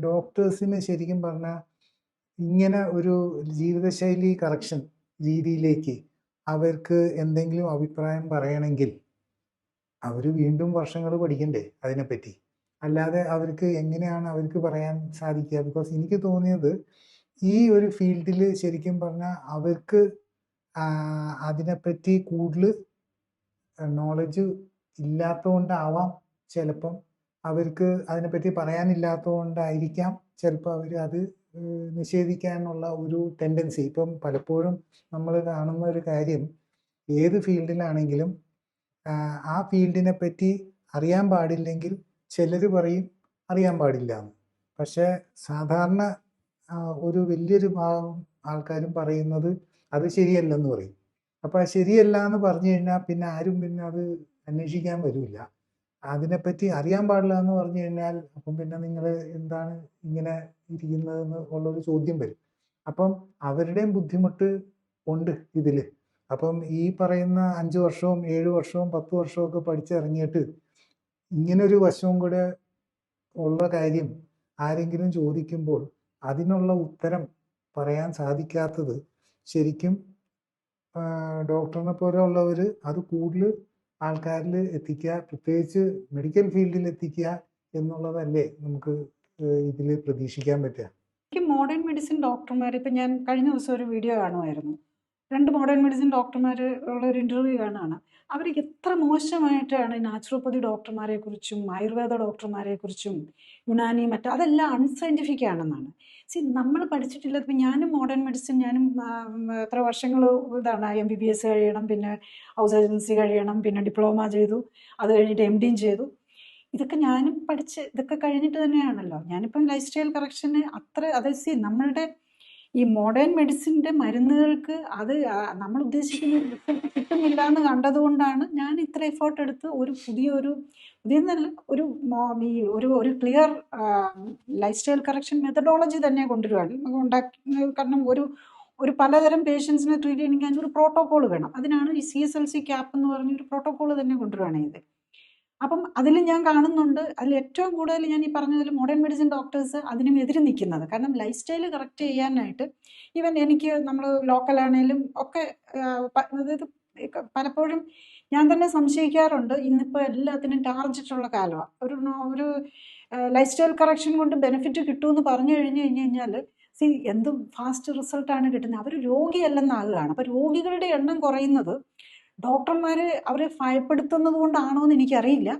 ഡോക്ടേഴ്സിന് ശരിക്കും പറഞ്ഞാൽ ഇങ്ങനെ ഒരു ജീവിതശൈലി കറക്ഷൻ രീതിയിലേക്ക് അവർക്ക് എന്തെങ്കിലും അഭിപ്രായം പറയണമെങ്കിൽ അവർ വീണ്ടും വർഷങ്ങൾ പഠിക്കണ്ടേ അതിനെപ്പറ്റി. അല്ലാതെ അവർക്ക് എങ്ങനെയാണ് അവർക്ക് പറയാൻ സാധിക്കുക? ബിക്കോസ് എനിക്ക് തോന്നിയത് ഈ ഒരു ഫീൽഡിൽ ശരിക്കും പറഞ്ഞാൽ അവർക്ക് അതിനെപ്പറ്റി കൂടുതൽ നോളജ് ഇല്ലാത്തതുകൊണ്ടാവാം ചിലപ്പം അവർക്ക് അതിനെപ്പറ്റി പറയാനില്ലാത്തതുകൊണ്ടായിരിക്കാം ചിലപ്പോൾ അവർ അത് നിഷേധിക്കാനുള്ള ഒരു ടെൻഡൻസി. ഇപ്പം പലപ്പോഴും നമ്മൾ കാണുന്ന ഒരു കാര്യം, ഏത് ഫീൽഡിലാണെങ്കിലും ആ ഫീൽഡിനെ പറ്റി അറിയാൻ പാടില്ലെങ്കിൽ ചിലർ പറയും അറിയാൻ പാടില്ല എന്ന്. പക്ഷേ സാധാരണ ഒരു വലിയൊരു ഭാഗം ആൾക്കാരും പറയുന്നത് അത് ശരിയല്ലെന്ന് പറയും. അപ്പോൾ ആ ശരിയല്ല എന്ന് പറഞ്ഞു കഴിഞ്ഞാൽ പിന്നെ ആരും പിന്നെ അത് അന്വേഷിക്കാൻ വരില്ല. അതിനെപ്പറ്റി അറിയാൻ പാടില്ല എന്ന് പറഞ്ഞു കഴിഞ്ഞാൽ അപ്പം പിന്നെ നിങ്ങൾ എന്താണ് ഇങ്ങനെ ഇരിക്കുന്നതെന്ന് ഉള്ളൊരു ചോദ്യം വരും. അപ്പം അവരുടെയും ബുദ്ധിമുട്ട് ഉണ്ട് ഇതിൽ. അപ്പം ഈ പറയുന്ന 5 വർഷവും 7 വർഷവും 10 വർഷവും ഒക്കെ പഠിച്ചിറങ്ങിയിട്ട് ഇങ്ങനൊരു വശവും കൂടെ ഉള്ള കാര്യം ആരെങ്കിലും ചോദിക്കുമ്പോൾ അതിനുള്ള ഉത്തരം പറയാൻ സാധിക്കാത്തത് ശരിക്കും ഡോക്ടറിനെ പോലെയുള്ളവർ അത് കൂടുതൽ ആൾക്കാരിൽ എത്തിക്കുക, പ്രത്യേകിച്ച് മെഡിക്കൽ ഫീൽഡിൽ എത്തിക്കുക എന്നുള്ളതല്ലേ നമുക്ക് ഇതിൽ പ്രതീക്ഷിക്കാൻ പറ്റുക. എനിക്ക് മോഡേൺ മെഡിസിൻ ഡോക്ടർമാർ, ഇപ്പം ഞാൻ കഴിഞ്ഞ ദിവസം ഒരു വീഡിയോ കാണുമായിരുന്നു, 2 മോഡേൺ മെഡിസിൻ ഡോക്ടർമാർ ഉള്ള ഒരു ഇൻ്റർവ്യൂ കാണുകയാണ്. അവർ എത്ര മോശമായിട്ടാണ് നാച്ചുറോപ്പതി ഡോക്ടർമാരെ കുറിച്ചും ആയുർവേദ ഡോക്ടർമാരെ കുറിച്ചും യുനാനി അതെല്ലാം അൺസയൻറ്റിഫിക് ആണെന്നാണ്. നമ്മൾ പഠിച്ചിട്ടില്ല. ഇപ്പം ഞാനും മോഡേൺ മെഡിസിൻ, ഞാനും എത്ര വർഷങ്ങൾ ഇതാണ് MBBS കഴിയണം, പിന്നെ ഹൗസ് ഏജൻസി കഴിയണം, പിന്നെ ഡിപ്ലോമ ചെയ്തു, അത് കഴിഞ്ഞിട്ട് MDയും ചെയ്തു. ഇതൊക്കെ ഞാനും പഠിച്ച് ഇതൊക്കെ കഴിഞ്ഞിട്ട് തന്നെയാണല്ലോ. ഞാനിപ്പം ലൈഫ് സ്റ്റൈൽ കറക്ഷന് നമ്മളുടെ ഈ മോഡേൺ മെഡിസിൻ്റെ മരുന്നുകൾക്ക് അത് നമ്മൾ ഉദ്ദേശിക്കുന്ന റിസൾട്ട് കിട്ടുന്നില്ല എന്ന് കണ്ടതുകൊണ്ടാണ് ഞാൻ ഇത്ര എഫേർട്ട് എടുത്ത് ഒരു പുതിയെന്നല്ല ഒരു clear life style correction methodology തന്നെ കൊണ്ടുവരികയാണ്. കാരണം ഒരു പലതരം പേഷ്യൻസിനെ ട്രീറ്റ് ചെയ്യണമെങ്കിൽ അതിനൊരു പ്രോട്ടോക്കോൾ വേണം. അതിനാണ് ഈ CSLC ക്യാപ്പ് എന്ന് പറഞ്ഞൊരു പ്രോട്ടോക്കോൾ തന്നെ കൊണ്ടുവരികയാണ് ഇത്. അപ്പം അതിൽ ഞാൻ കാണുന്നുണ്ട്, അതിൽ ഏറ്റവും കൂടുതൽ ഞാൻ ഈ പറഞ്ഞതിൽ മോഡേൺ മെഡിസിൻ ഡോക്ടേഴ്സ് അതിനും എതിര് നിൽക്കുന്നത്. കാരണം ലൈഫ് സ്റ്റൈൽ കറക്റ്റ് ചെയ്യാനായിട്ട് ഈവൻ എനിക്ക് നമ്മൾ ലോക്കലാണേലും ഒക്കെ അതായത് പലപ്പോഴും ഞാൻ തന്നെ സംശയിക്കാറുണ്ട്. ഇന്നിപ്പോൾ എല്ലാത്തിനും ടാർജറ്റുള്ള കാലമാണ്. ഒരു ലൈഫ് സ്റ്റൈൽ കറക്ഷൻ കൊണ്ട് ബെനിഫിറ്റ് കിട്ടുമെന്ന് പറഞ്ഞു കഴിഞ്ഞാൽ എന്തും ഫാസ്റ്റ് റിസൾട്ടാണ് കിട്ടുന്നത്. അവർ രോഗിയല്ലെന്നാകുകയാണ്. അപ്പോൾ രോഗികളുടെ എണ്ണം കുറയുന്നത് ഡോക്ടർമാർ അവരെ ഭയപ്പെടുത്തുന്നത് കൊണ്ടാണോ എന്ന് എനിക്കറിയില്ല.